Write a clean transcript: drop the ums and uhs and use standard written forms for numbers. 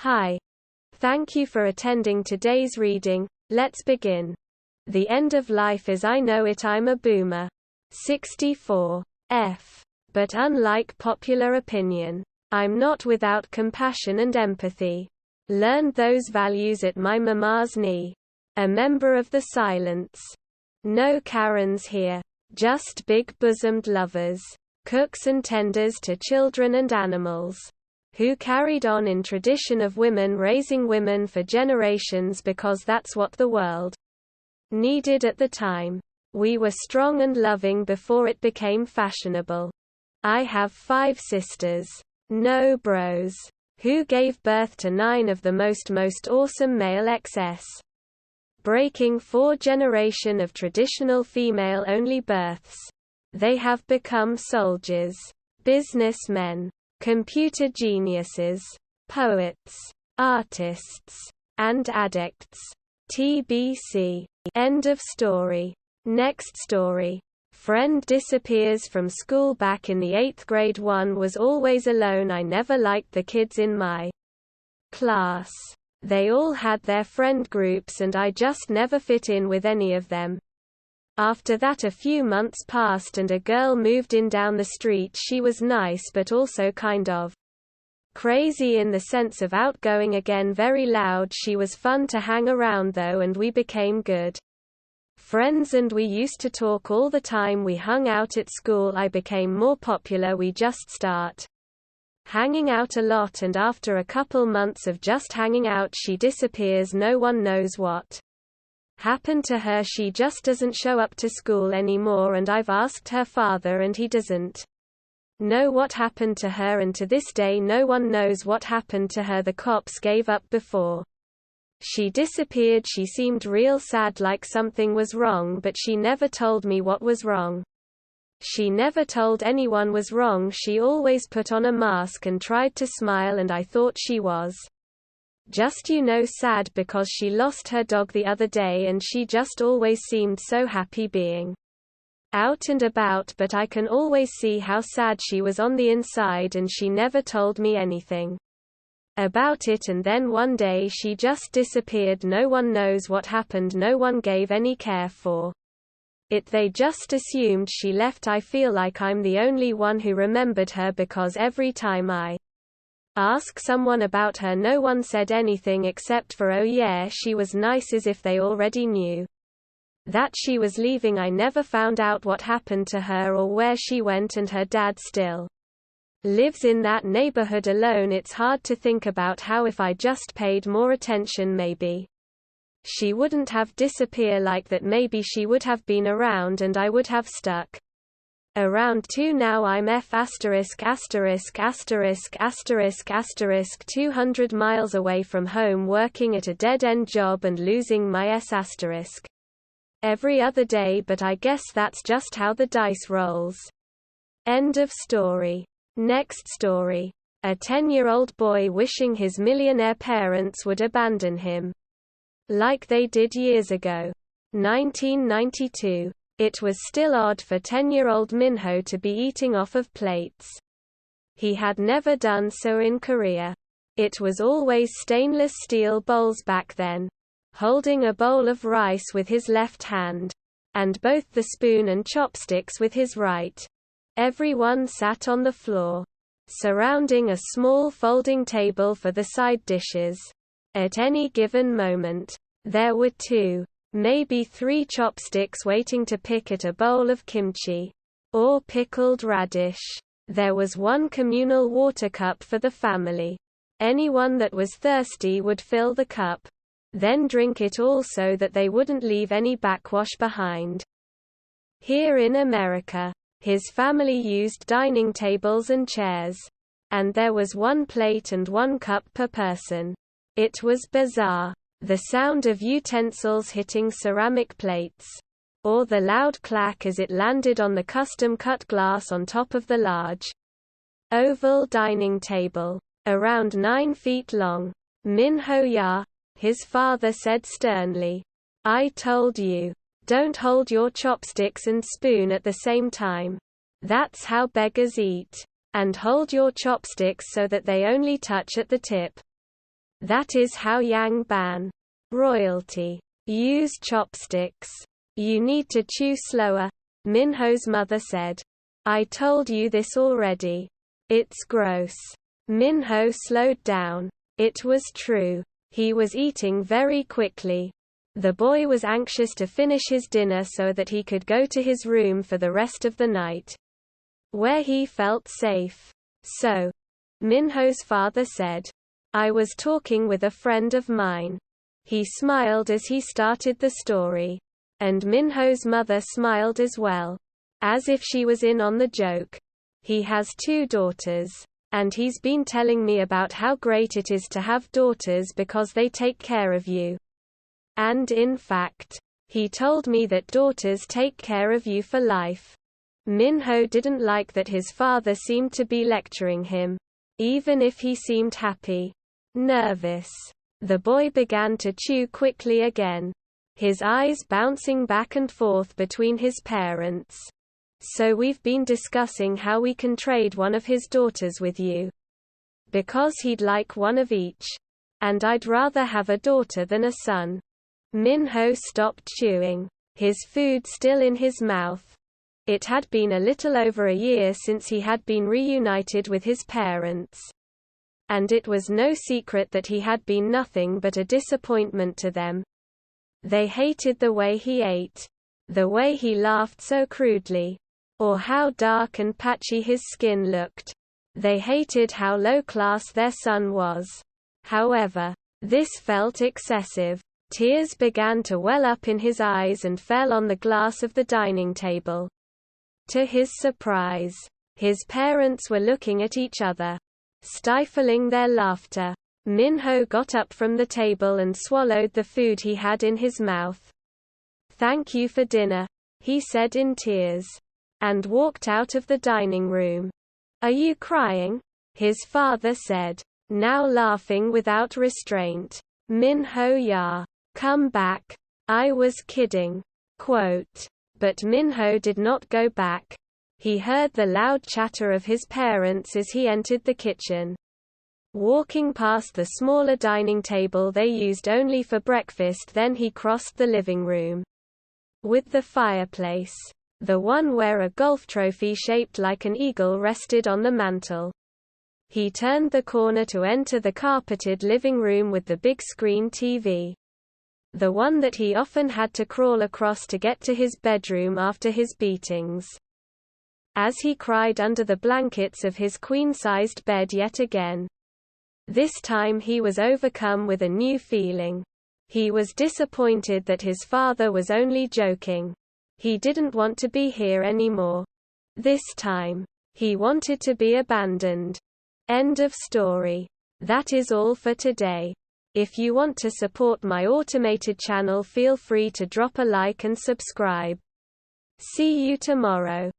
Hi. Thank you for attending today's reading. Let's begin. The end of life as I know it. I'm a boomer. 64. F. But unlike popular opinion, I'm not without compassion and empathy. Learned those values at my mama's knee. A member of the silence. No Karens here. Just big-bosomed lovers. Cooks and tenders to children and animals. Who carried on in tradition of women raising women for generations because that's what the world needed at the time. We were strong and loving before it became fashionable. I have 5 sisters. No bros. Who gave birth to 9 of the most awesome male XS. Breaking 4 generation of traditional female-only births. They have become soldiers, businessmen, computer geniuses, poets, artists, and addicts. TBC. End of story. Next story. Friend disappears from school back in the 8th grade. One was always alone. I never liked the kids in my class. They all had their friend groups and I just never fit in with any of them. After that a few months passed and a girl moved in down the street. She was nice but also kind of crazy in the sense of outgoing, again very loud. She was fun to hang around though and we became good friends and we used to talk all the time. We hung out at school. I became more popular. We just start hanging out a lot and after a couple months of just hanging out she disappears. No one knows what happened to her. She just doesn't show up to school anymore and I've asked her father and he doesn't know what happened to her and to this day no one knows what happened to her. The cops gave up before she disappeared. She seemed real sad, like something was wrong, but she never told me what was wrong. She never told anyone was wrong. She always put on a mask and tried to smile and I thought she was just sad because she lost her dog the other day and she just always seemed so happy being out and about, but I can always see how sad she was on the inside and she never told me anything about it. And then one day she just disappeared. No one knows what happened. No one gave any care for it. They just assumed she left. I feel like I'm the only one who remembered her because every time I ask someone about her no one said anything except for oh yeah she was nice, as if they already knew that she was leaving. I never found out what happened to her or where she went and her dad still lives in that neighborhood alone. It's hard to think about how if I just paid more attention maybe she wouldn't have disappeared like that. Maybe she would have been around and I would have stuck around too. Now I'm F************** 200 miles away from home working at a dead-end job and losing my S** every other day, but I guess that's just how the dice rolls. End of story. Next story. A 10-year-old boy wishing his millionaire parents would abandon him like they did years ago. 1992. It was still odd for 10-year-old Minho to be eating off of plates. He had never done so in Korea. It was always stainless steel bowls back then. Holding a bowl of rice with his left hand, and both the spoon and chopsticks with his right. Everyone sat on the floor, surrounding a small folding table for the side dishes. At any given moment, there were 2. Maybe 3 chopsticks waiting to pick at a bowl of kimchi or pickled radish. There was 1 communal water cup for the family. Anyone that was thirsty would fill the cup, then drink it all so that they wouldn't leave any backwash behind. Here in America, his family used dining tables and chairs, and there was 1 plate and 1 cup per person. It was bizarre. The sound of utensils hitting ceramic plates, or the loud clack as it landed on the custom-cut glass on top of the large oval dining table, around 9 feet long. Minho ya, his father said sternly. I told you, don't hold your chopsticks and spoon at the same time. That's how beggars eat. And hold your chopsticks so that they only touch at the tip. That is how Yang Ban. Royalty. Use chopsticks. You need to chew slower, Minho's mother said. I told you this already. It's gross. Minho slowed down. It was true. He was eating very quickly. The boy was anxious to finish his dinner so that he could go to his room for the rest of the night, where he felt safe. So, Minho's father said, I was talking with a friend of mine. He smiled as he started the story. And Minho's mother smiled as well, as if she was in on the joke. He has 2 daughters. And he's been telling me about how great it is to have daughters because they take care of you. And in fact, he told me that daughters take care of you for life. Minho didn't like that his father seemed to be lecturing him, even if he seemed happy. Nervous. The boy began to chew quickly again, his eyes bouncing back and forth between his parents. So we've been discussing how we can trade one of his daughters with you. Because he'd like one of each. And I'd rather have a daughter than a son. Minho stopped chewing, his food still in his mouth. It had been a little over a year since he had been reunited with his parents. And it was no secret that he had been nothing but a disappointment to them. They hated the way he ate, the way he laughed so crudely, or how dark and patchy his skin looked. They hated how low class their son was. However, this felt excessive. Tears began to well up in his eyes and fell on the glass of the dining table. To his surprise, his parents were looking at each other, stifling their laughter. Minho got up from the table and swallowed the food he had in his mouth. Thank you for dinner, he said in tears, and walked out of the dining room. Are you crying? His father said, now laughing without restraint. Minho, yeah. Come back. I was kidding. Quote. But Minho did not go back. He heard the loud chatter of his parents as he entered the kitchen. Walking past the smaller dining table they used only for breakfast, then he crossed the living room. With the fireplace. The one where a golf trophy shaped like an eagle rested on the mantel. He turned the corner to enter the carpeted living room with the big screen TV. The one that he often had to crawl across to get to his bedroom after his beatings. As he cried under the blankets of his queen-sized bed yet again. This time he was overcome with a new feeling. He was disappointed that his father was only joking. He didn't want to be here anymore. This time, he wanted to be abandoned. End of story. That is all for today. If you want to support my automated channel, feel free to drop a like and subscribe. See you tomorrow.